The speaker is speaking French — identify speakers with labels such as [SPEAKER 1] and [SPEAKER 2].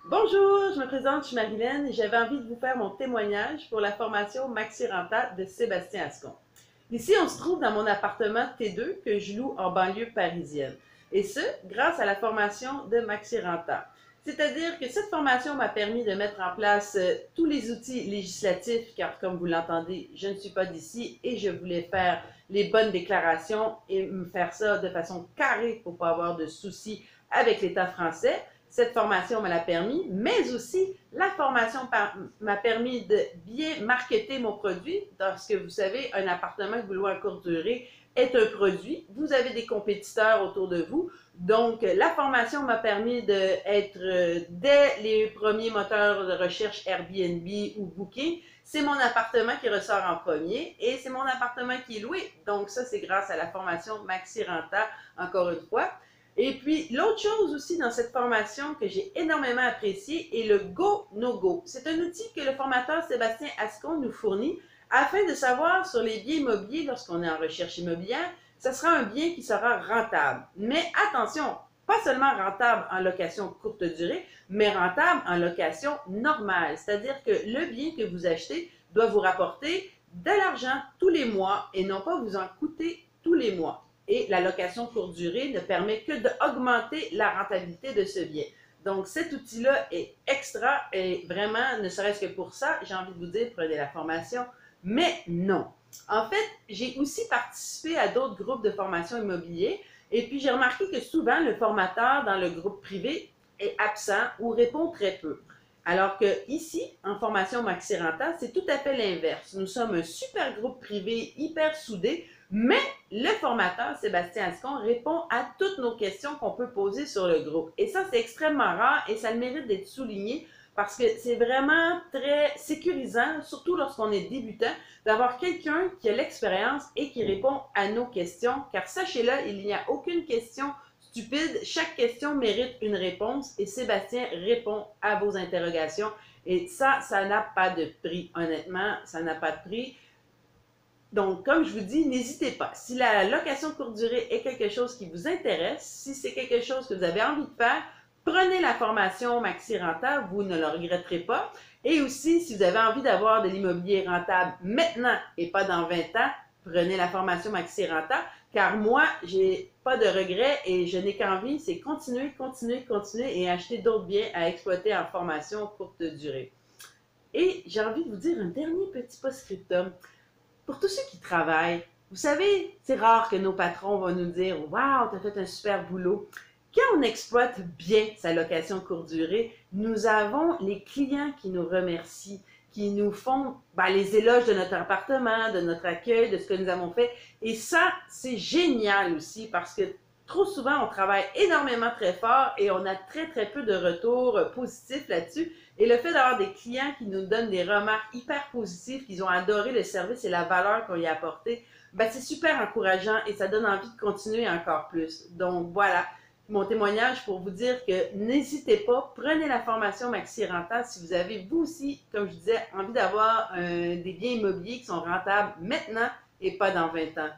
[SPEAKER 1] Bonjour, je me présente, je suis Marilyn et j'avais envie de vous faire mon témoignage pour la formation Maxi Renta de Sébastien Ascon. Ici, on se trouve dans mon appartement T2 que je loue en banlieue parisienne. Et ce, grâce à la formation de Maxi Renta. C'est-à-dire que cette formation m'a permis de mettre en place tous les outils législatifs, car comme vous l'entendez, je ne suis pas d'ici et je voulais faire les bonnes déclarations et me faire ça de façon carrée pour ne pas avoir de soucis avec l'État français. Cette formation me l'a permis, mais aussi la formation m'a permis de bien marketer mon produit parce que vous savez, un appartement que vous louez à courte durée est un produit. Vous avez des compétiteurs autour de vous. Donc, la formation m'a permis d'être dès les premiers moteurs de recherche Airbnb ou Booking. C'est mon appartement qui ressort en premier et c'est mon appartement qui est loué. Donc, ça, c'est grâce à la formation Maxi Renta, encore une fois. Et puis, l'autre chose aussi dans cette formation que j'ai énormément appréciée est le Go No Go. C'est un outil que le formateur Sébastien Ascon nous fournit afin de savoir sur les biens immobiliers lorsqu'on est en recherche immobilière, ce sera un bien qui sera rentable. Mais attention, pas seulement rentable en location courte durée, mais rentable en location normale. C'est-à-dire que le bien que vous achetez doit vous rapporter de l'argent tous les mois et non pas vous en coûter tous les mois. Et la location courte durée ne permet que d'augmenter la rentabilité de ce bien. Donc, cet outil-là est extra et vraiment, ne serait-ce que pour ça, j'ai envie de vous dire, prenez la formation. Mais non. En fait, j'ai aussi participé à d'autres groupes de formation immobilier et puis j'ai remarqué que souvent, le formateur dans le groupe privé est absent ou répond très peu. Alors que ici, en formation Maxi Renta, c'est tout à fait l'inverse. Nous sommes un super groupe privé hyper soudé, mais le formateur, Sébastien Ascon, répond à toutes nos questions qu'on peut poser sur le groupe. Et ça, c'est extrêmement rare et ça le mérite d'être souligné parce que c'est vraiment très sécurisant, surtout lorsqu'on est débutant, d'avoir quelqu'un qui a l'expérience et qui répond à nos questions. Car sachez-le, il n'y a aucune question stupide. Chaque question mérite une réponse et Sébastien répond à vos interrogations. Et ça n'a pas de prix. Honnêtement, ça n'a pas de prix. Donc, comme je vous dis, n'hésitez pas. Si la location courte durée est quelque chose qui vous intéresse, si c'est quelque chose que vous avez envie de faire, prenez la formation Maxi Renta, vous ne le regretterez pas. Et aussi, si vous avez envie d'avoir de l'immobilier rentable maintenant et pas dans 20 ans, prenez la formation Maxi Renta, car moi, j'ai pas de regrets et je n'ai qu'envie, c'est continuer, continuer, continuer et acheter d'autres biens à exploiter en formation courte durée. Et j'ai envie de vous dire un dernier petit post-scriptum. Pour tous ceux qui travaillent, vous savez, c'est rare que nos patrons vont nous dire « Wow, tu as fait un super boulot ». Quand on exploite bien sa location courte durée, nous avons les clients qui nous remercient, qui nous font les éloges de notre appartement, de notre accueil, de ce que nous avons fait. Et ça, c'est génial aussi parce que trop souvent, on travaille énormément très fort et on a très, très peu de retours positifs là-dessus. Et le fait d'avoir des clients qui nous donnent des remarques hyper positives, qu'ils ont adoré le service et la valeur qu'on y a apporté, c'est super encourageant et ça donne envie de continuer encore plus. Donc voilà, mon témoignage pour vous dire que n'hésitez pas, prenez la formation Maxi Renta si vous avez vous aussi, comme je disais, envie d'avoir des biens immobiliers qui sont rentables maintenant et pas dans 20 ans.